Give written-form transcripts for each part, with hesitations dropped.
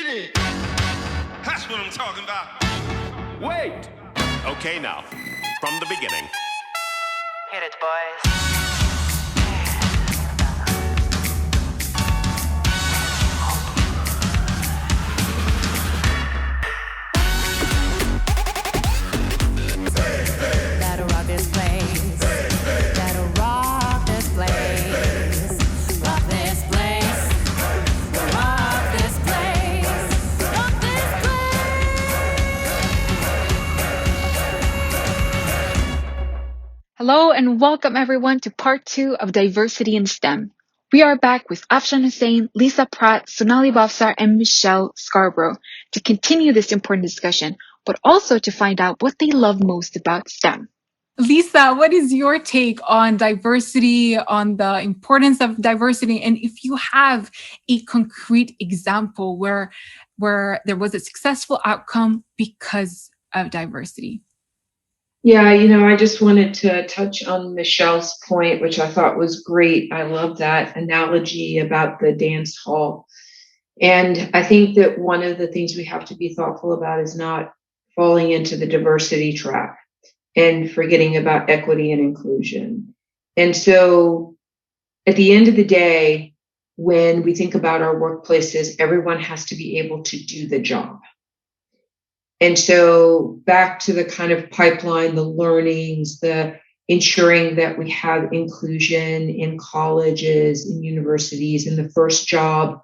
it. That's what I'm talking about. Wait! Okay, now, from the beginning. Hit it, boys. That'll rock this place. That'll rock this place. Rock this place. Rock this place. Rock this place. Hello and welcome everyone to part 2 of Diversity in STEM. We are back with Afshan Hussain, Lisa Pratt, Sonali Bhavsar, and Michelle Scarbrough to continue this important discussion, but also to find out what they love most about STEM. Lisa, what is your take on diversity, on the importance of diversity? And if you have a concrete example where there was a successful outcome because of diversity? Yeah, I just wanted to touch on Michelle's point, which I thought was great. I love that analogy about the dance hall. And I think that one of the things we have to be thoughtful about is not falling into the diversity trap and forgetting about equity and inclusion. And so at the end of the day, when we think about our workplaces, everyone has to be able to do the job. And so back to the kind of pipeline, the learnings, the ensuring that we have inclusion in colleges and universities in the first job,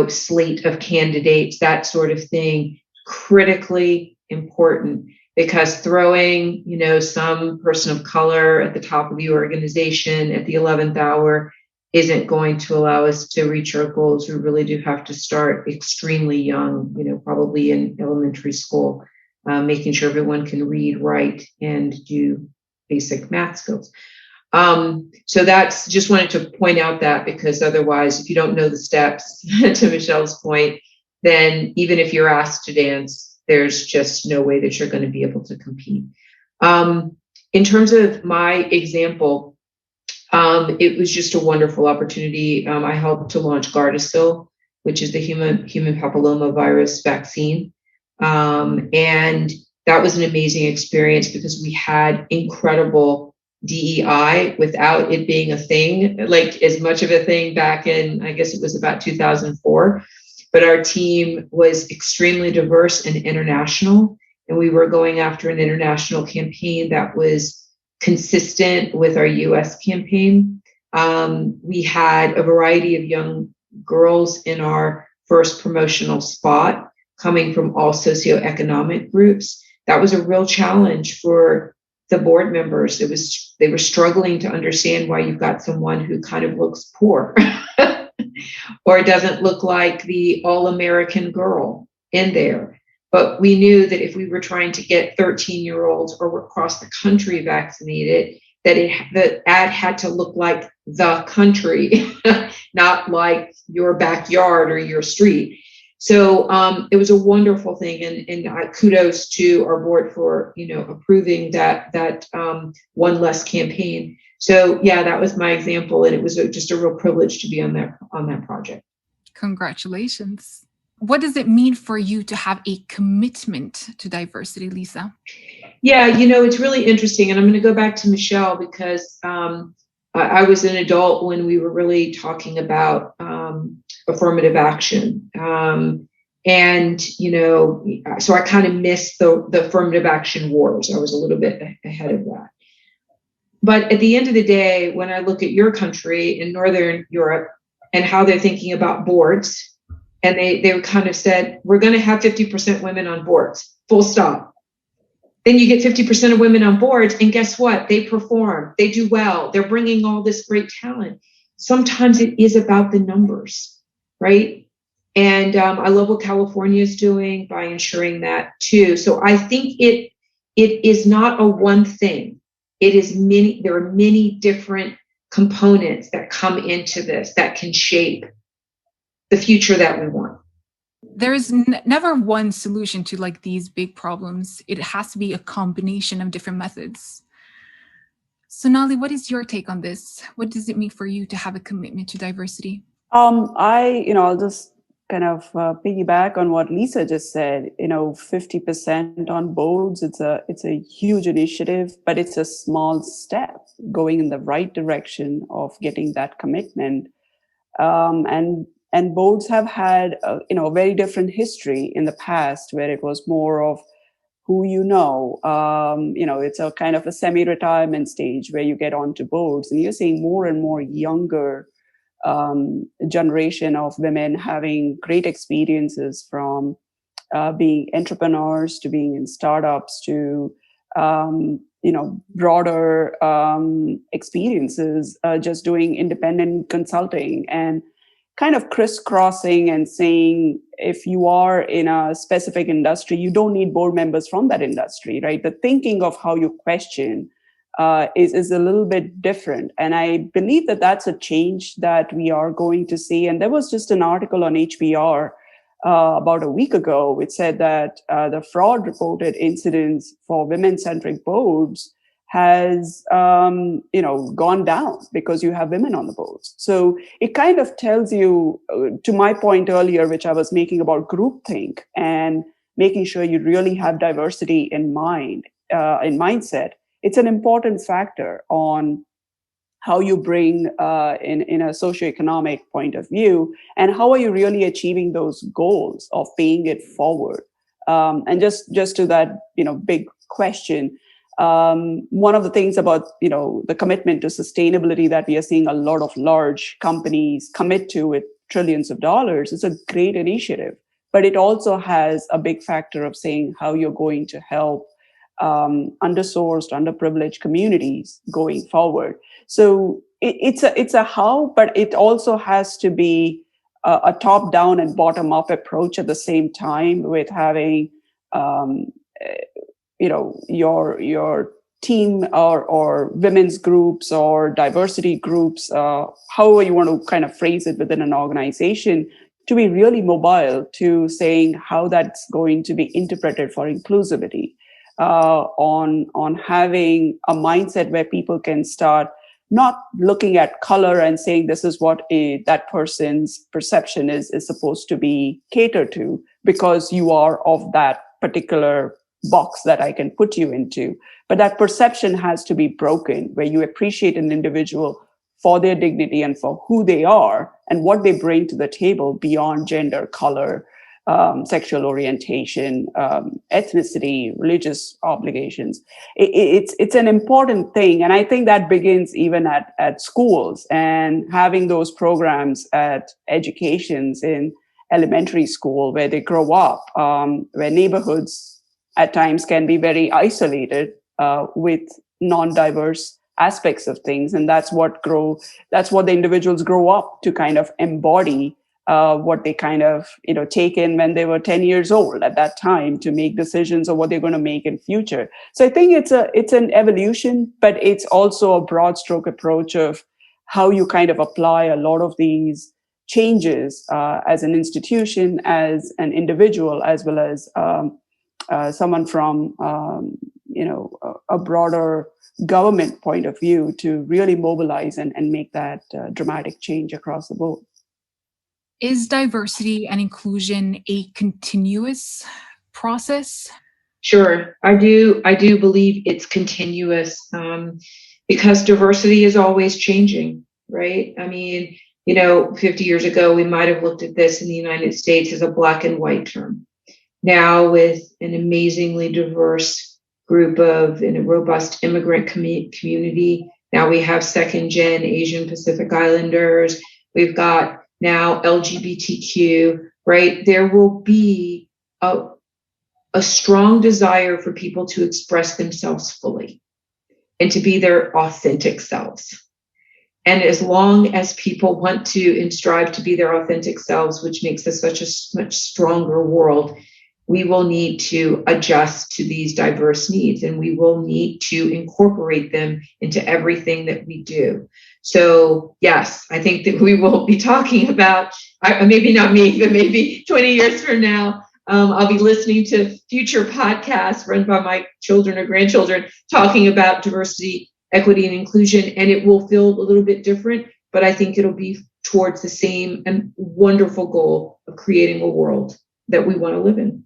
slate of candidates, that sort of thing, critically important. Because throwing, some person of color at the top of the organization at the 11th hour isn't going to allow us to reach our goals. We really do have to start extremely young, probably in elementary school, making sure everyone can read, write, and do basic math skills. So that's just wanted to point out that, because otherwise, if you don't know the steps, to Michelle's point, then even if you're asked to dance, there's just no way that you're going to be able to compete. In terms of my example, it was just a wonderful opportunity. I helped to launch Gardasil, which is the human papillomavirus vaccine. And that was an amazing experience because we had incredible DEI without it being a thing, like as much of a thing back in, I guess it was about 2004. But our team was extremely diverse and international, and we were going after an international campaign that was consistent with our US campaign. We had a variety of young girls in our first promotional spot coming from all socioeconomic groups. That was a real challenge for the board members. They were struggling to understand why you've got someone who kind of looks poor or doesn't look like the all-American girl in there. But we knew that if we were trying to get 13-year-olds or across the country vaccinated, that the ad had to look like the country, not like your backyard or your street. So it was a wonderful thing, and kudos to our board for approving that one less campaign. So yeah, that was my example, and it was just a real privilege to be on that project. Congratulations. What does it mean for you to have a commitment to diversity, Lisa? Yeah, it's really interesting. And I'm going to go back to Michelle because I was an adult when we were really talking about affirmative action. So I kind of missed the affirmative action wars. I was a little bit ahead of that. But at the end of the day, when I look at your country in Northern Europe and how they're thinking about boards, and they kind of said, we're going to have 50% women on boards, full stop. Then you get 50% of women on boards, and guess what? They perform, they do well, they're bringing all this great talent. Sometimes it is about the numbers, right? And I love what California is doing by ensuring that too. So I think it is not a one thing. It is there are many different components that come into this that can shape the future that we want. There is never one solution to these big problems. It has to be a combination of different methods. Sonali, what is your take on this? What does it mean for you to have a commitment to diversity? I'll just kind of piggyback on what Lisa just said. 50% on boards. It's a huge initiative, but it's a small step going in the right direction of getting that commitment. And boards have had a very different history in the past, where it was more of who it's a kind of a semi-retirement stage where you get onto boards, and you're seeing more and more younger generation of women having great experiences, from being entrepreneurs to being in startups to broader experiences, just doing independent consulting and kind of crisscrossing and saying, if you are in a specific industry, you don't need board members from that industry, right? The thinking of how you question is a little bit different. And I believe that that's a change that we are going to see. And there was just an article on HBR about a week ago, which said that the fraud reported incidents for women-centric boards has gone down because you have women on the boards. So it kind of tells you, to my point earlier, which I was making about groupthink and making sure you really have diversity in mind, in mindset. It's an important factor on how you bring in a socioeconomic point of view, and how are you really achieving those goals of paying it forward. And just to that, big question, one of the things about, the commitment to sustainability that we are seeing a lot of large companies commit to with trillions of dollars is a great initiative, but it also has a big factor of saying how you're going to help undersourced, underprivileged communities going forward. So it's a how, but it also has to be a top-down and bottom-up approach at the same time, with having your team or women's groups or diversity groups, however you want to kind of phrase it within an organization, to be really mobile to saying how that's going to be interpreted for inclusivity, on having a mindset where people can start not looking at color and saying this is what that person's perception is supposed to be catered to, because you are of that particular box that I can put you into. But that perception has to be broken, where you appreciate an individual for their dignity and for who they are and what they bring to the table beyond gender, color, sexual orientation, ethnicity, religious obligations. It's an important thing. And I think that begins even at schools, and having those programs at educations in elementary school where they grow up, where neighborhoods at times can be very isolated with non-diverse aspects of things. And that's what the individuals grow up to kind of embody, what they kind of, take in when they were 10 years old at that time to make decisions of what they're going to make in future. So I think it's an evolution, but it's also a broad stroke approach of how you kind of apply a lot of these changes as an institution, as an individual, as well as someone from, a broader government point of view, to really mobilize and make that dramatic change across the board. Is diversity and inclusion a continuous process? Sure, I do believe it's continuous, because diversity is always changing, right? I mean, 50 years ago, we might have looked at this in the United States as a black and white term. Now, with an amazingly diverse group in a robust immigrant community, now we have second-gen Asian Pacific Islanders, we've got now LGBTQ, right? There will be a strong desire for people to express themselves fully and to be their authentic selves. And as long as people want to and strive to be their authentic selves, which makes us such a much stronger world, we will need to adjust to these diverse needs, and we will need to incorporate them into everything that we do. So yes, I think that we will be talking about, maybe not me, but maybe 20 years from now, I'll be listening to future podcasts run by my children or grandchildren talking about diversity, equity, and inclusion, and it will feel a little bit different, but I think it'll be towards the same and wonderful goal of creating a world that we want to live in.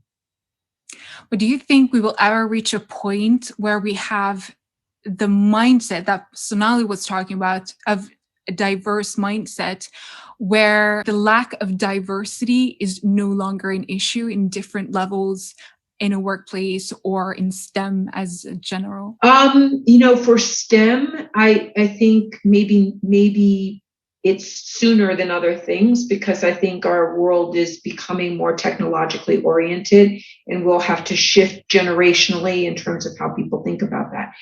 But do you think we will ever reach a point where we have the mindset that Sonali was talking about, of a diverse mindset, where the lack of diversity is no longer an issue in different levels in a workplace or in STEM as a general? For STEM, I think maybe it's sooner than other things, because I think our world is becoming more technologically oriented, and we'll have to shift generationally in terms of how people think about that,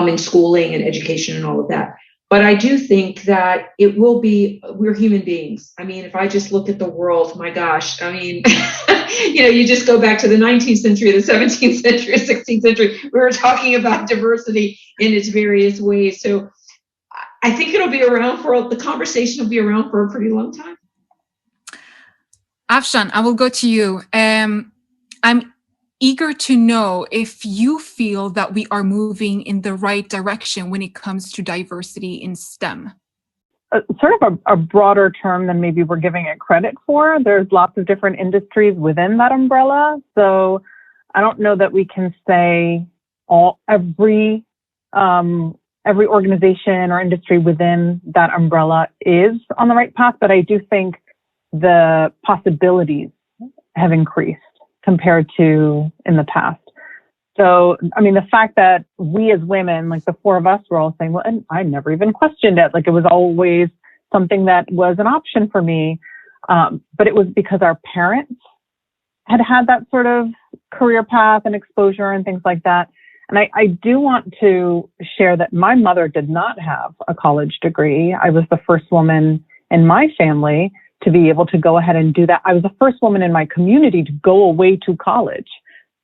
in schooling and education and all of that. But I do think that it will be, we're human beings. I mean, if I just look at the world, my gosh, I mean, you just go back to the 19th century, the 17th century, 16th century, we were talking about diversity in its various ways. So I think the conversation will be around for a pretty long time. Afshan, I will go to you. I'm eager to know if you feel that we are moving in the right direction when it comes to diversity in STEM. Sort of a broader term than maybe we're giving it credit for. There's lots of different industries within that umbrella. So I don't know that we can say every organization or industry within that umbrella is on the right path, but I do think the possibilities have increased compared to in the past. So, I mean, the fact that we as women, like the four of us, were all saying, well, and I never even questioned it. Like, it was always something that was an option for me. But it was because our parents had that sort of career path and exposure and things like that. And I do want to share that my mother did not have a college degree. I was the first woman in my family to be able to go ahead and do that. I was the first woman in my community to go away to college.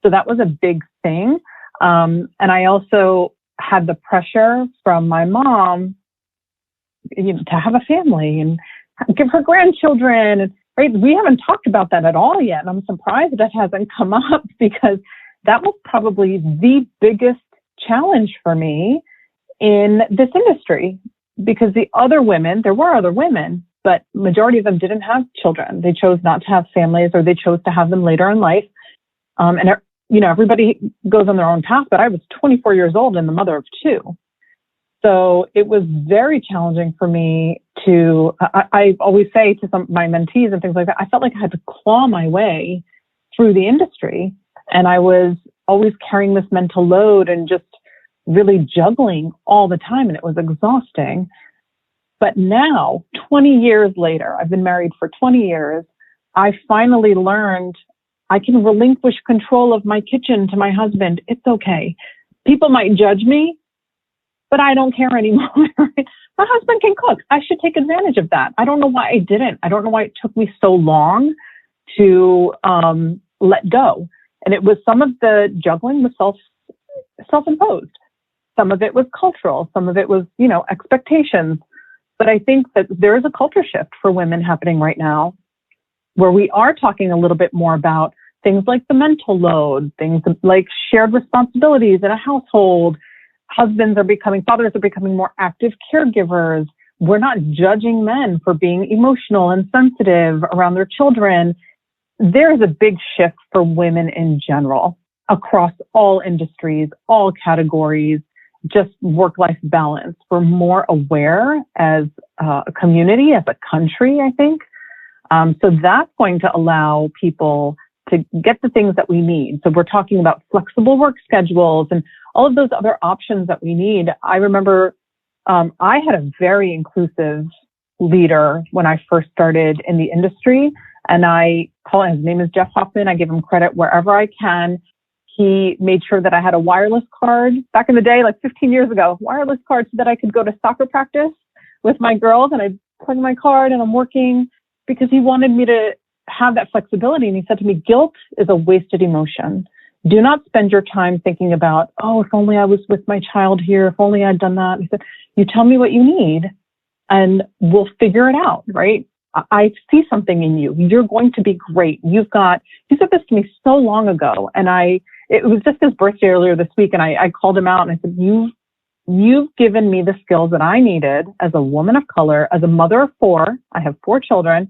So that was a big thing. And I also had the pressure from my mom, to have a family and give her grandchildren. And, right, we haven't talked about that at all yet. And I'm surprised that hasn't come up, because that was probably the biggest challenge for me in this industry, because the other women, there were other women, but majority of them didn't have children. They chose not to have families, or they chose to have them later in life. And everybody goes on their own path, but I was 24 years old and the mother of two. So it was very challenging for me to, I always say to some of my mentees and things like that, I felt like I had to claw my way through the industry. And I was always carrying this mental load and just really juggling all the time. And it was exhausting. But now, 20 years later, I've been married for 20 years. I finally learned I can relinquish control of my kitchen to my husband. It's okay. People might judge me, but I don't care anymore. My husband can cook. I should take advantage of that. I don't know why I didn't. I don't know why it took me so long to let go. And it was, some of the juggling was self-imposed. Some of it was cultural. Some of it was, expectations. But I think that there is a culture shift for women happening right now, where we are talking a little bit more about things like the mental load, things like shared responsibilities in a household. Fathers are becoming more active caregivers. We're not judging men for being emotional and sensitive around their children. There's a big shift for women in general across all industries, all categories, just work-life balance. We're more aware as a community, as a country, I think. So that's going to allow people to get the things that we need. So we're talking about flexible work schedules and all of those other options that we need. I remember I had a very inclusive leader when I first started in the industry, and his name is Jeff Hoffman. I give him credit wherever I can. He made sure that I had a wireless card back in the day, like 15 years ago, wireless card, so that I could go to soccer practice with my girls, and I'd plug my card and I'm working, because he wanted me to have that flexibility. And he said to me, guilt is a wasted emotion. Do not spend your time thinking about, if only I was with my child here, if only I'd done that. He said, you tell me what you need and we'll figure it out, right? I see something in you. You're going to be great. You said this to me so long ago. And it was just his birthday earlier this week. And I called him out and I said, you've given me the skills that I needed as a woman of color, as a mother of four, I have 4 children,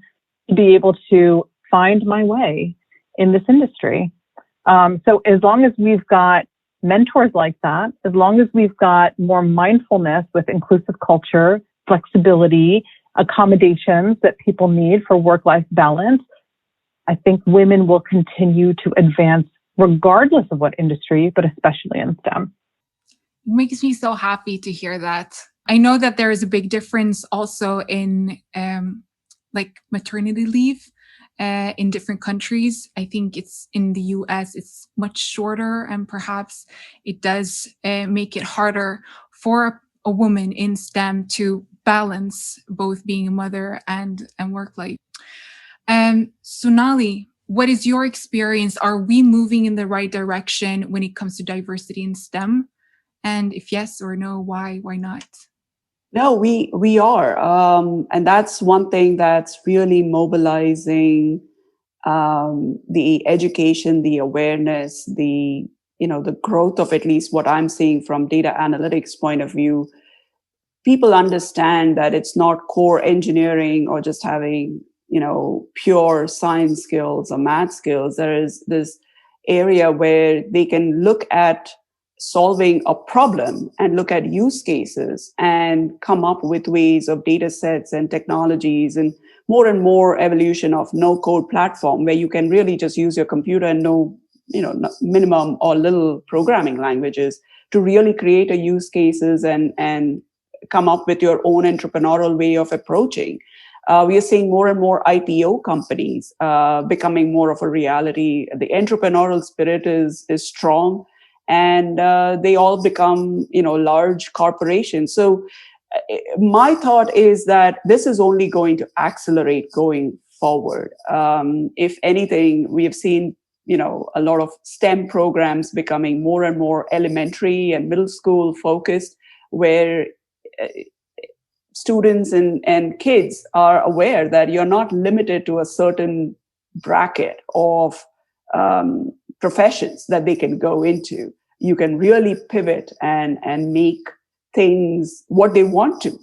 to be able to find my way in this industry. So as long as we've got mentors like that, as long as we've got more mindfulness with inclusive culture, flexibility, accommodations that people need for work-life balance, I think women will continue to advance regardless of what industry, but especially in STEM. It makes me so happy to hear that. I know that there is a big difference also in like maternity leave in different countries. I think it's in the US, it's much shorter, and perhaps it does make it harder for a woman in STEM to balance both being a mother and work life. Sonali, what is your experience? Are we moving in the right direction when it comes to diversity in STEM? And if yes or no, why not? No, we are. And that's one thing that's really mobilizing the education, the awareness, the growth of at least what I'm seeing from data analytics point of view. People understand that it's not core engineering or just having, pure science skills or math skills. There is this area where they can look at solving a problem and look at use cases and come up with ways of data sets and technologies, and more evolution of no code platform where you can really just use your computer and know, minimum or little programming languages to really create a use cases and come up with your own entrepreneurial way of approaching. We are seeing more and more IPO companies becoming more of a reality. The entrepreneurial spirit is strong, and they all become, large corporations. So my thought is that this is only going to accelerate going forward. If anything, we have seen, a lot of STEM programs becoming more and more elementary and middle school focused, where students and kids are aware that you're not limited to a certain bracket of professions that they can go into. You can really pivot and make things what they want to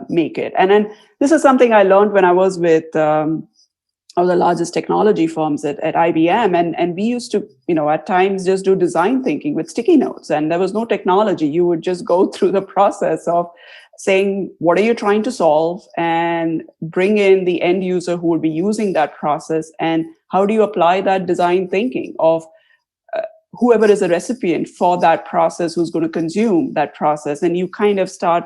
make it. And then this is something I learned when I was with one of the largest technology firms at IBM. And we used to, at times just do design thinking with sticky notes, and there was no technology. You would just go through the process of saying, what are you trying to solve, and bring in the end user who will be using that process, and how do you apply that design thinking of whoever is a recipient for that process, who's going to consume that process. And you kind of start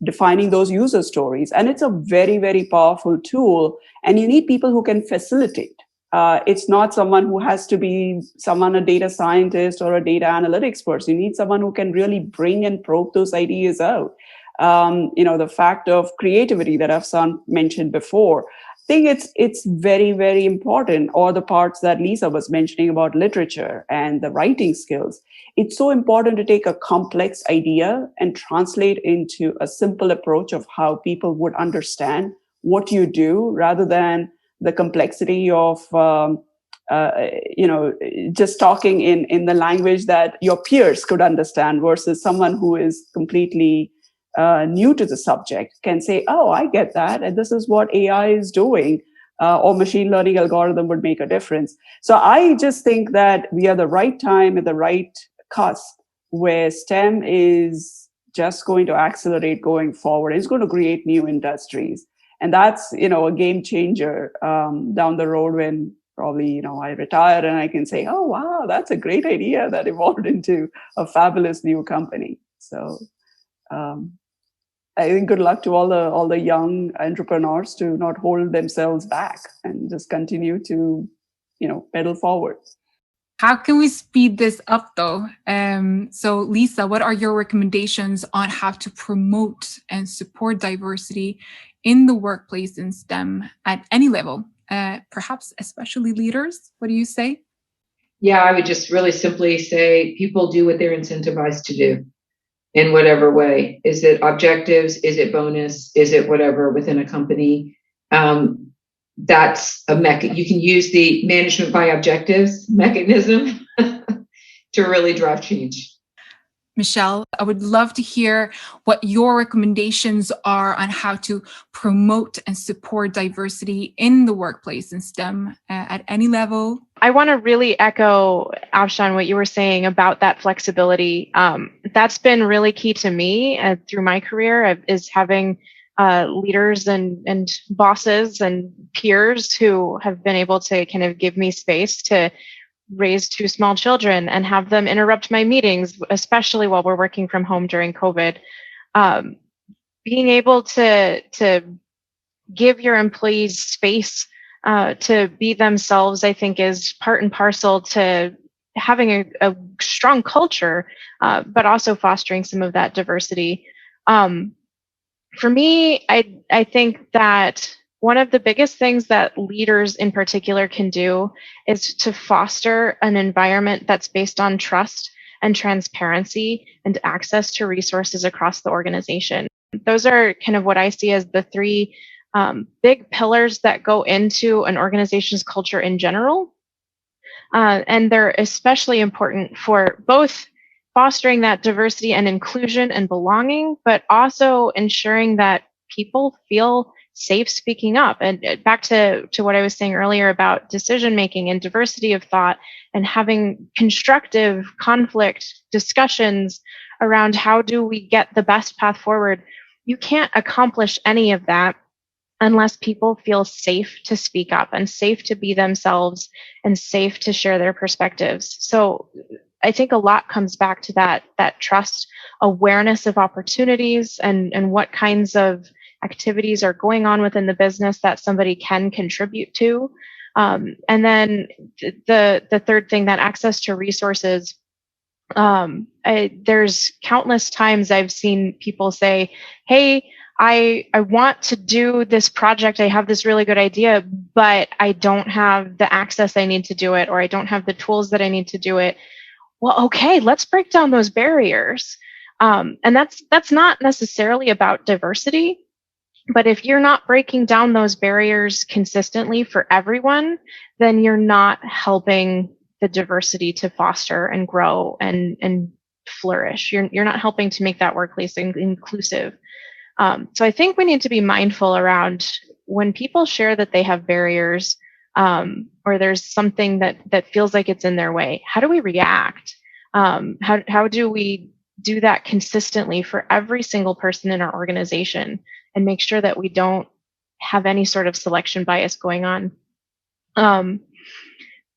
defining those user stories. And it's a very, very powerful tool. And you need people who can facilitate. It's not someone who has to be a data scientist or a data analytics person. You need someone who can really bring and probe those ideas out. The fact of creativity that Afshan mentioned before, I think it's very, very important. Or the parts that Lisa was mentioning about literature and the writing skills. It's so important to take a complex idea and translate into a simple approach of how people would understand what you do, rather than the complexity of just talking in the language that your peers could understand, versus someone who is completely new to the subject can say, oh, I get that, and this is what AI is doing, or machine learning algorithm would make a difference. So I just think that we are the right time at the right cusp where STEM is just going to accelerate going forward. It's going to create new industries. And that's, a game changer down the road when probably, I retire and I can say, oh, wow, that's a great idea that evolved into a fabulous new company. So I think good luck to all the young entrepreneurs to not hold themselves back and just continue to, pedal forward. How can we speed this up though? So Lisa, what are your recommendations on how to promote and support diversity in the workplace in STEM at any level? Perhaps especially leaders, what do you say? Yeah, I would just really simply say people do what they're incentivized to do in whatever way. Is it objectives? Is it bonus? Is it whatever within a company? That's you can use the management by objectives mechanism to really drive change. Michelle, I would love to hear what your recommendations are on how to promote and support diversity in the workplace in STEM at any level. I want to really echo, Afshan, what you were saying about that flexibility. That's been really key to me through my career, is having leaders and bosses and peers who have been able to kind of give me space to raise two small children and have them interrupt my meetings, especially while we're working from home during COVID. Being able to give your employees space to be themselves, I think, is part and parcel to having a strong culture, but also fostering some of that diversity. For me, I think that one of the biggest things that leaders in particular can do is to foster an environment that's based on trust and transparency and access to resources across the organization. Those are kind of what I see as the three big pillars that go into an organization's culture in general. And they're especially important for both fostering that diversity and inclusion and belonging, but also ensuring that people feel safe speaking up. And back to what I was saying earlier about decision making and diversity of thought and having constructive conflict discussions around how do we get the best path forward. You can't accomplish any of that unless people feel safe to speak up and safe to be themselves and safe to share their perspectives. So I think a lot comes back to that trust, awareness of opportunities and what kinds of activities are going on within the business that somebody can contribute to. And then the third thing, that access to resources. There's countless times I've seen people say, hey, I want to do this project. I have this really good idea, but I don't have the access I need to do it, or I don't have the tools that I need to do it. Well, okay, let's break down those barriers. And that's not necessarily about diversity, but if you're not breaking down those barriers consistently for everyone, then you're not helping the diversity to foster and grow and flourish. You're not helping to make that workplace inclusive. So I think we need to be mindful around when people share that they have barriers, or there's something that feels like it's in their way. How do we react? How do we do that consistently for every single person in our organization and make sure that we don't have any sort of selection bias going on?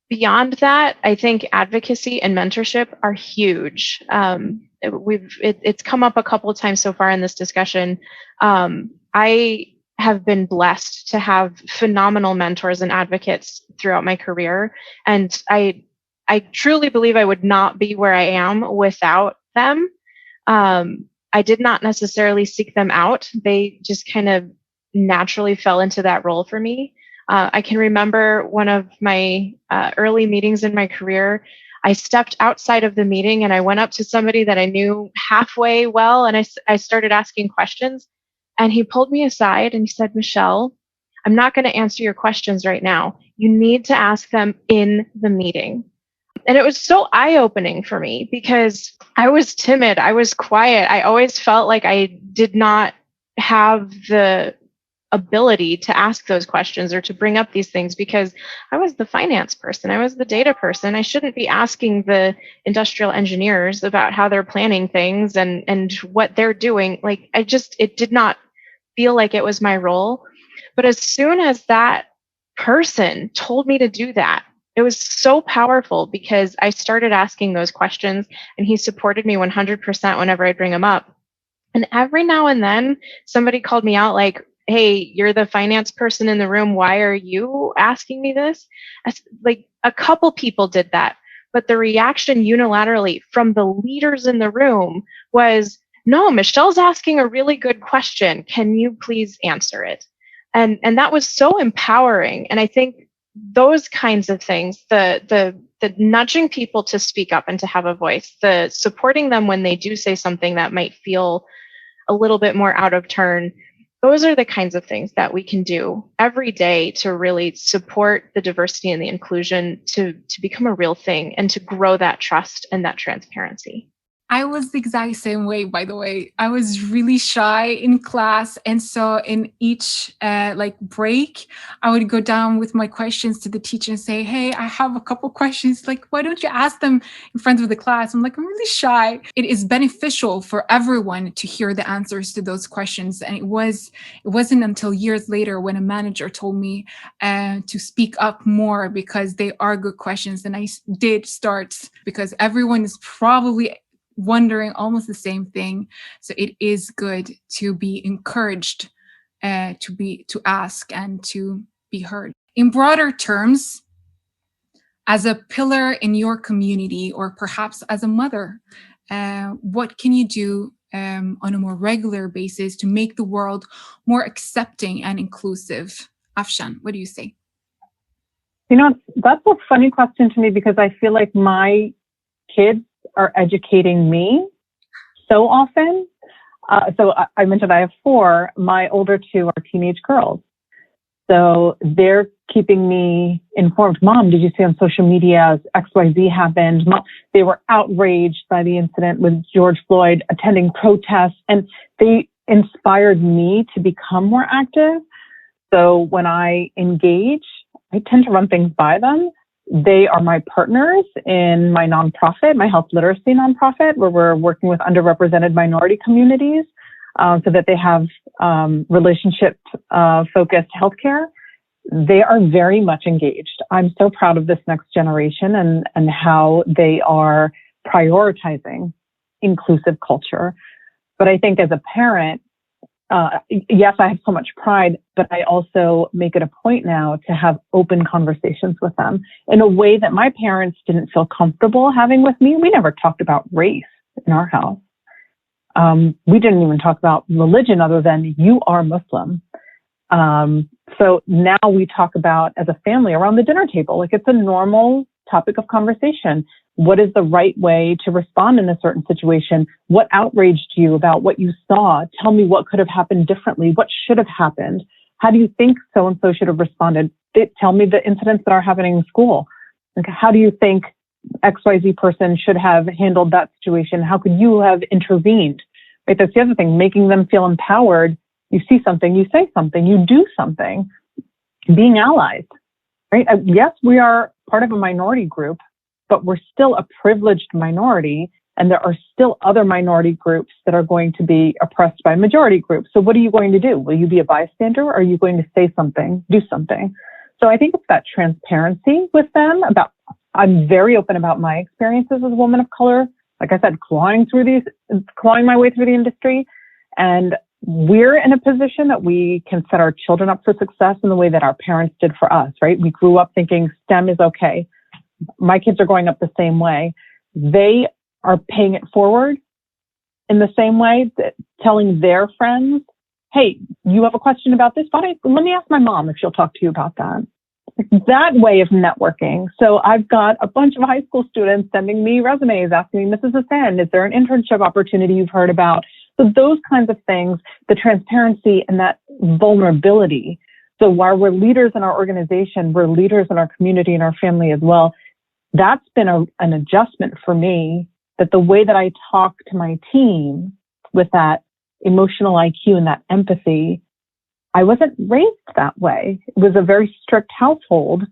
Beyond that, I think advocacy and mentorship are huge. It's come up a couple of times so far in this discussion. I have been blessed to have phenomenal mentors and advocates throughout my career, and I truly believe I would not be where I am without them. I did not necessarily seek them out. They just kind of naturally fell into that role for me. I can remember one of my early meetings in my career. I stepped outside of the meeting and I went up to somebody that I knew halfway well, and I started asking questions. And he pulled me aside and he said, Michelle, I'm not going to answer your questions right now. You need to ask them in the meeting. And it was so eye-opening for me because I was timid. I was quiet. I always felt like I did not have the ability to ask those questions or to bring up these things because I was the finance person. I was the data person. I shouldn't be asking the industrial engineers about how they're planning things and what they're doing. Like, it did not feel like it was my role. But as soon as that person told me to do that, it was so powerful because I started asking those questions and he supported me 100% whenever I bring them up. And every now and then somebody called me out like, hey, you're the finance person in the room. Why are you asking me this? Like a couple people did that. But the reaction unilaterally from the leaders in the room was, no, Michelle's asking a really good question. Can you please answer it? And that was so empowering. And I think those kinds of things, the nudging people to speak up and to have a voice, the supporting them when they do say something that might feel a little bit more out of turn, those are the kinds of things that we can do every day to really support the diversity and the inclusion to become a real thing and to grow that trust and that transparency. I was the exact same way, by the way. I was really shy in class. And so in each break, I would go down with my questions to the teacher and say, hey, I have a couple questions. Like, why don't you ask them in front of the class? I'm like, I'm really shy. It is beneficial for everyone to hear the answers to those questions. And it wasn't until years later when a manager told me to speak up more because they are good questions. And I did start, because everyone is probably wondering almost the same thing. So it is good to be encouraged to ask and to be heard. In broader terms, as a pillar in your community, or perhaps as a mother, what can you do on a more regular basis to make the world more accepting and inclusive? Afshan, what do you say? You know, that's a funny question to me, because I feel like my kids are educating me so often. So I mentioned I have 4. My older 2 are teenage girls. So they're keeping me informed. Mom, did you see on social media XYZ happened? Mom, they were outraged by the incident with George Floyd, attending protests, and they inspired me to become more active. So when I engage, I tend to run things by them. They are my partners in my nonprofit, my health literacy nonprofit, where we're working with underrepresented minority communities so that they have relationship-focused healthcare. They are very much engaged. I'm so proud of this next generation and how they are prioritizing inclusive culture. But I think as a parent, yes, I have so much pride, but I also make it a point now to have open conversations with them in a way that my parents didn't feel comfortable having with me. We never talked about race in our house. We didn't even talk about religion other than you are Muslim. So now we talk about, as a family around the dinner table, like it's a normal topic of conversation. What is the right way to respond in a certain situation? What outraged you about what you saw? Tell me what could have happened differently. What should have happened? How do you think so-and-so should have responded? Tell me the incidents that are happening in school. Like, how do you think XYZ person should have handled that situation? How could you have intervened? Right? That's the other thing, making them feel empowered. You see something, you say something, you do something, being allies, right? Yes, we are part of a minority group, but we're still a privileged minority, and there are still other minority groups that are going to be oppressed by majority groups. So what are you going to do? Will you be a bystander, or are you going to say something, do something? So I think it's that transparency with them about, I'm very open about my experiences as a woman of color. Like I said, clawing my way through the industry. And we're in a position that we can set our children up for success in the way that our parents did for us, right? We grew up thinking STEM is okay. My kids are growing up the same way. They are paying it forward in the same way, telling their friends, hey, you have a question about this? Let me ask my mom if she'll talk to you about that. That way of networking. So I've got a bunch of high school students sending me resumes, asking me, Mrs. Hussain, is there an internship opportunity you've heard about? So those kinds of things, the transparency and that vulnerability. So while we're leaders in our organization, we're leaders in our community and our family as well. That's been an adjustment for me, that the way that I talk to my team with that emotional IQ and that empathy, I wasn't raised that way. It was a very strict household,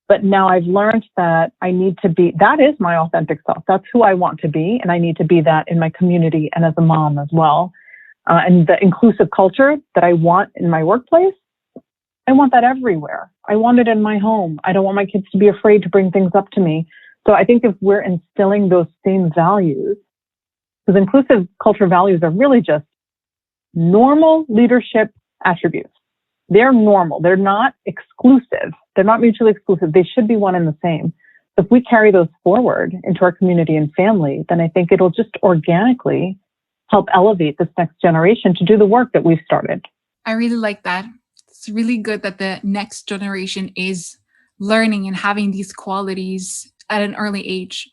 but now I've learned that I need to be, that is my authentic self. That's who I want to be. And I need to be that in my community and as a mom as well. And the inclusive culture that I want in my workplace, I want that everywhere. I want it in my home. I don't want my kids to be afraid to bring things up to me. So I think if we're instilling those same values, because inclusive culture values are really just normal leadership attributes. They're normal. They're not exclusive. They're not mutually exclusive. They should be one and the same. So if we carry those forward into our community and family, then I think it'll just organically help elevate this next generation to do the work that we've started. I really like that. It's really good that the next generation is learning and having these qualities at an early age.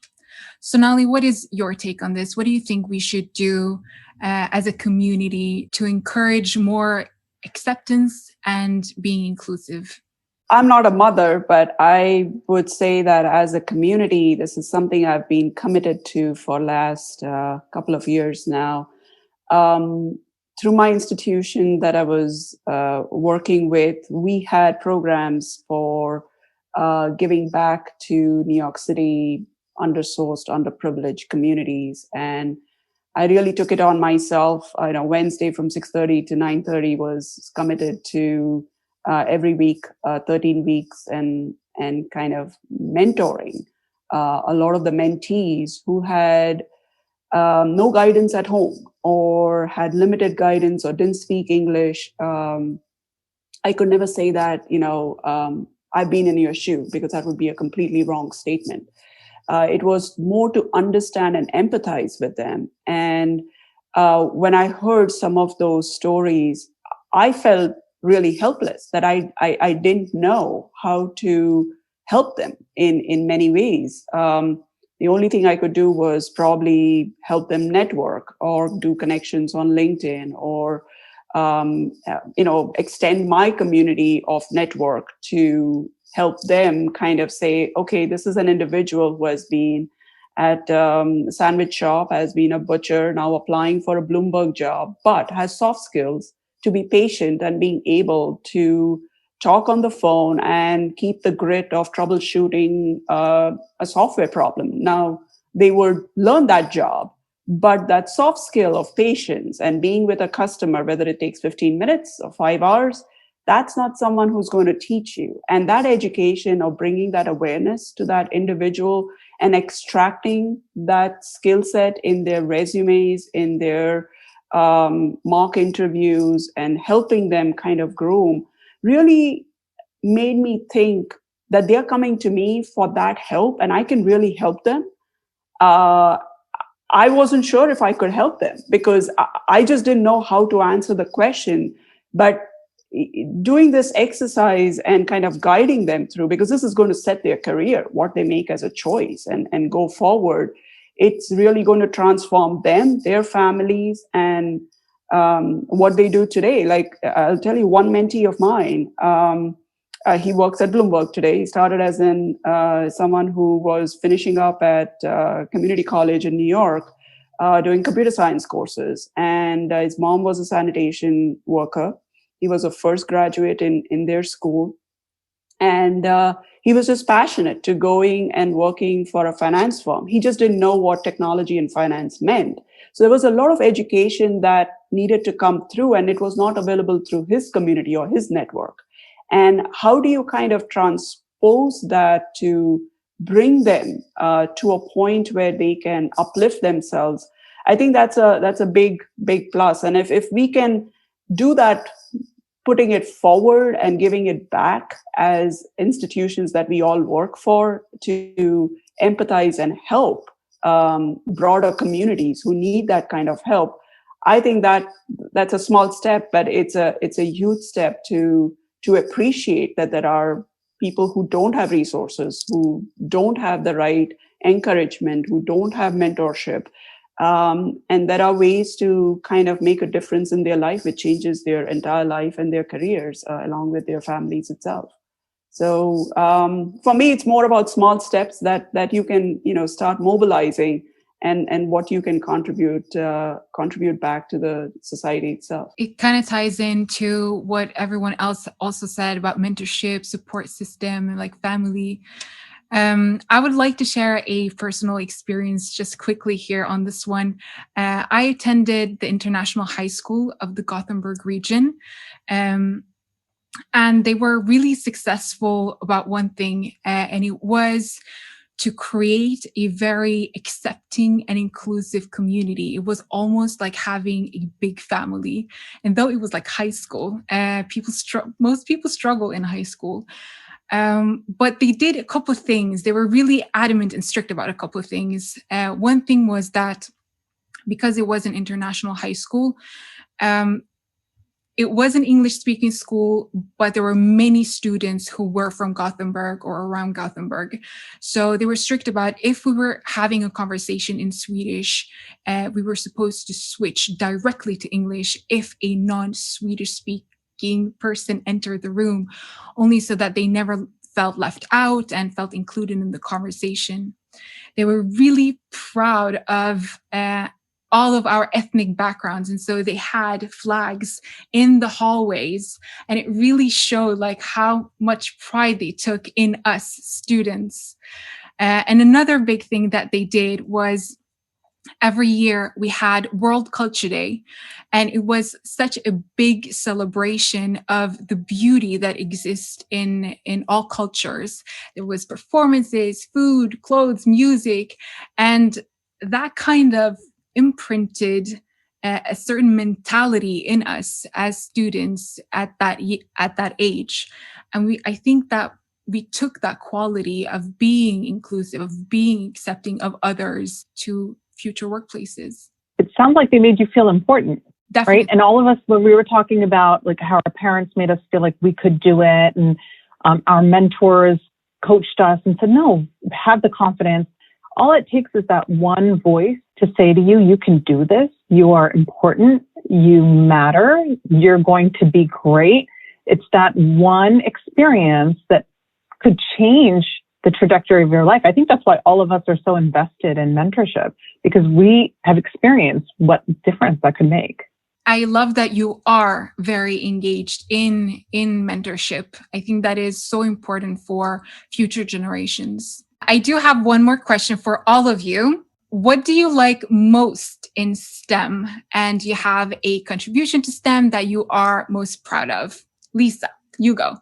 Sonali, what is your take on this? What do you think we should do as a community to encourage more acceptance and being inclusive? I'm not a mother, but I would say that as a community, this is something I've been committed to for last couple of years now. Through my institution that I was working with, we had programs for giving back to New York City undersourced, underprivileged communities. And I really took it on myself. Wednesday from 6:30 to 9:30 was committed to every week, 13 weeks, and kind of mentoring a lot of the mentees who had no guidance at home or had limited guidance or didn't speak English. I could never say that, I've been in your shoe, because that would be a completely wrong statement. It was more to understand and empathize with them. And when I heard some of those stories, I felt really helpless, that I didn't know how to help them in many ways. The only thing I could do was probably help them network or do connections on LinkedIn, or extend my community of network to help them kind of say, okay, this is an individual who has been at a sandwich shop, has been a butcher, now applying for a Bloomberg job, but has soft skills to be patient and being able to talk on the phone and keep the grit of troubleshooting a software problem. Now, they would learn that job, but that soft skill of patience and being with a customer, whether it takes 15 minutes or 5 hours, that's not someone who's going to teach you. And that education, or bringing that awareness to that individual and extracting that skill set in their resumes, in their mock interviews, and helping them kind of groom, really made me think that they're coming to me for that help and I can really help them. I wasn't sure if I could help them, because I just didn't know how to answer the question. But doing this exercise and kind of guiding them through, because this is going to set their career, what they make as a choice and go forward, it's really going to transform them, their families, and what they do today. Like, I'll tell you one mentee of mine, he works at Bloomberg today. He started as someone who was finishing up at community college in New York, doing computer science courses. And his mom was a sanitation worker. He was a first graduate in their school. And he was just passionate to going and working for a finance firm. He just didn't know what technology and finance meant. So there was a lot of education that needed to come through, and it was not available through his community or his network. And how do you kind of transpose that to bring them to a point where they can uplift themselves? I think that's a big plus. And if we can do that, putting it forward and giving it back as institutions that we all work for, to empathize and help broader communities who need that kind of help, I think that's a small step, but it's a huge step to appreciate that there are people who don't have resources, who don't have the right encouragement, who don't have mentorship. And there are ways to kind of make a difference in their life, which changes their entire life and their careers, along with their families itself. So for me, it's more about small steps that you can, start mobilizing, and what you can contribute back to the society itself. It kind of ties into what everyone else also said about mentorship, support system, and like family. I would like to share a personal experience just quickly here on this one. I attended the International High School of the Gothenburg region, and they were really successful about one thing, and it was to create a very accepting and inclusive community. It was almost like having a big family. And though it was like high school, most people struggle in high school. But they did a couple of things. They were really adamant and strict about a couple of things. One thing was that because it was an international high school, it was an English-speaking school, but there were many students who were from Gothenburg or around Gothenburg. So they were strict about, if we were having a conversation in Swedish, we were supposed to switch directly to English if a non-Swedish making person enter the room, only so that they never felt left out and felt included in the conversation. They were really proud of all of our ethnic backgrounds. And so they had flags in the hallways, and it really showed like how much pride they took in us students. And another big thing that they did was every year we had World Culture Day, and it was such a big celebration of the beauty that exists in all cultures. There was performances, food, clothes, music, and that kind of imprinted a certain mentality in us as students at that age. And I think that we took that quality of being inclusive, of being accepting of others to future workplaces. It sounds like they made you feel important. Definitely. Right? And all of us, when we were talking about like how our parents made us feel like we could do it, and our mentors coached us and said, no, have the confidence. All it takes is that one voice to say to you, you can do this. You are important. You matter. You're going to be great. It's that one experience that could change the trajectory of your life. I think that's why all of us are so invested in mentorship, because we have experienced what difference that could make. I love that you are very engaged in mentorship. I think that is so important for future generations. I do have one more question for all of you. What do you like most in STEM? And you have a contribution to STEM that you are most proud of? Lisa, you go.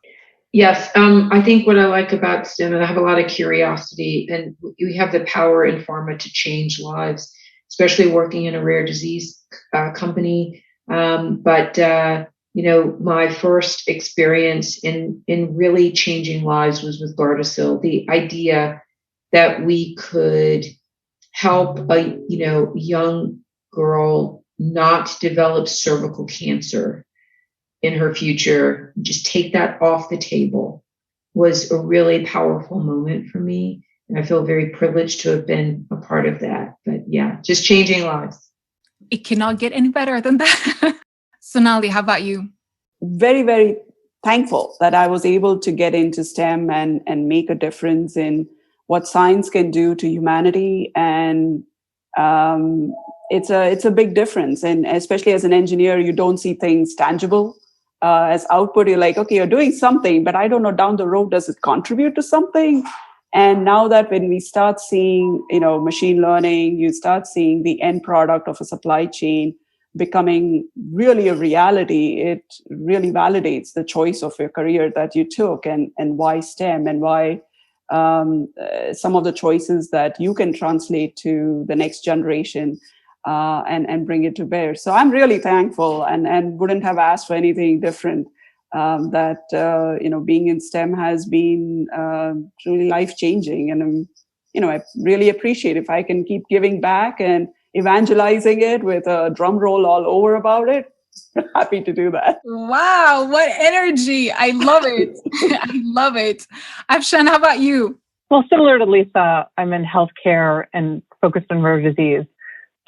Yes, I think what I like about STEM, and I have a lot of curiosity, and we have the power in pharma to change lives, especially working in a rare disease company. But my first experience in really changing lives was with Gardasil. The idea that we could help a young girl not develop cervical cancer in her future, just take that off the table, was a really powerful moment for me. And I feel very privileged to have been a part of that. But yeah, just changing lives. It cannot get any better than that. Sonali, how about you? Very, very thankful that I was able to get into STEM and make a difference in what science can do to humanity. And it's a big difference. And especially as an engineer, you don't see things tangible. As output, you're like, okay, you're doing something, but I don't know down the road, does it contribute to something? And now that when we start seeing, machine learning, you start seeing the end product of a supply chain becoming really a reality, it really validates the choice of your career that you took, and why STEM, and why some of the choices that you can translate to the next generation and bring it to bear. So I'm really thankful, and wouldn't have asked for anything different. That being in STEM has been truly life-changing, and I really appreciate if I can keep giving back and evangelizing it with a drum roll all over about it. Happy to do that. Wow, what energy! I love it. I love it. Afshan, how about you? Well, similar to Lisa, I'm in healthcare and focused on rare disease.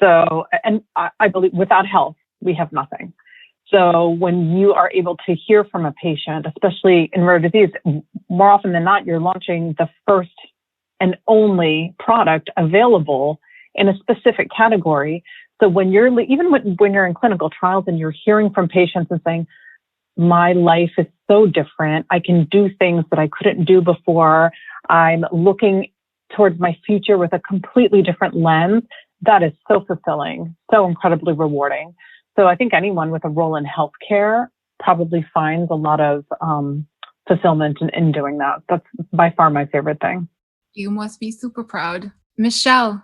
So, and I believe without health, we have nothing. So when you are able to hear from a patient, especially in rare disease, more often than not, you're launching the first and only product available in a specific category. So when when you're in clinical trials and you're hearing from patients and saying, my life is so different, I can do things that I couldn't do before, I'm looking towards my future with a completely different lens, that is so fulfilling, so incredibly rewarding. So I think anyone with a role in healthcare probably finds a lot of fulfillment in doing that. That's by far my favorite thing. You must be super proud. Michelle,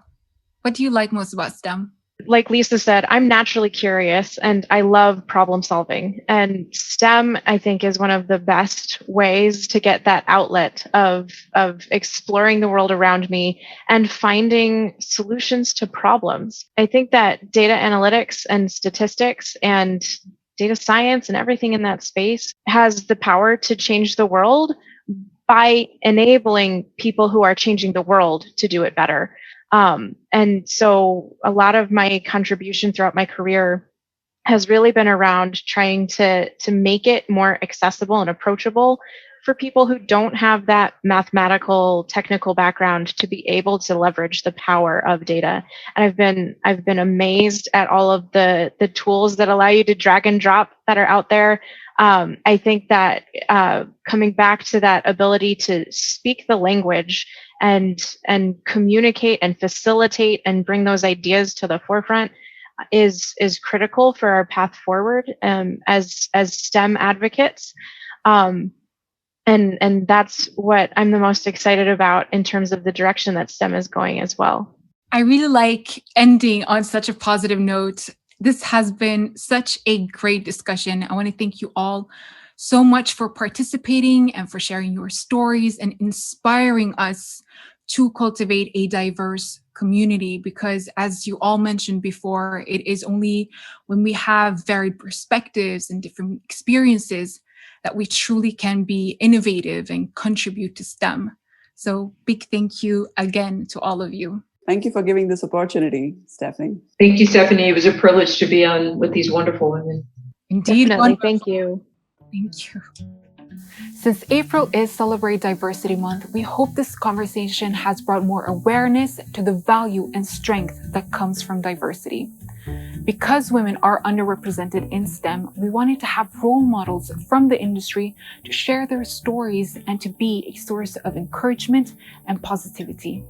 what do you like most about STEM? Like Lisa said, I'm naturally curious and I love problem solving. And STEM, I think, is one of the best ways to get that outlet of exploring the world around me and finding solutions to problems. I think that data analytics and statistics and data science and everything in that space has the power to change the world by enabling people who are changing the world to do it better. And so a lot of my contribution throughout my career has really been around trying to make it more accessible and approachable for people who don't have that mathematical technical background to be able to leverage the power of data. And I've been amazed at all of the tools that allow you to drag and drop that are out there. I think that coming back to that ability to speak the language and communicate and facilitate and bring those ideas to the forefront is critical for our path forward as STEM advocates. And that's what I'm the most excited about in terms of the direction that STEM is going as well. I really like ending on such a positive note. This has been such a great discussion. I want to thank you all so much for participating and for sharing your stories and inspiring us to cultivate a diverse community, because as you all mentioned before, it is only when we have varied perspectives and different experiences that we truly can be innovative and contribute to STEM. So big thank you again to all of you. Thank you for giving this opportunity, Stephanie. Thank you, Stephanie. It was a privilege to be on with these wonderful women. Indeed. Definitely. Wonderful. Thank you. Thank you. Since April is Celebrate Diversity Month, we hope this conversation has brought more awareness to the value and strength that comes from diversity. Because women are underrepresented in STEM, we wanted to have role models from the industry to share their stories and to be a source of encouragement and positivity.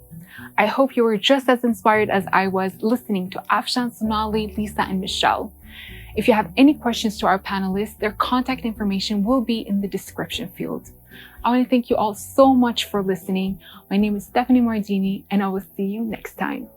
I hope you were just as inspired as I was listening to Afshan, Sonali, Lisa, and Michelle. If you have any questions to our panelists, their contact information will be in the description field. I want to thank you all so much for listening. My name is Stephanie Mardini, and I will see you next time.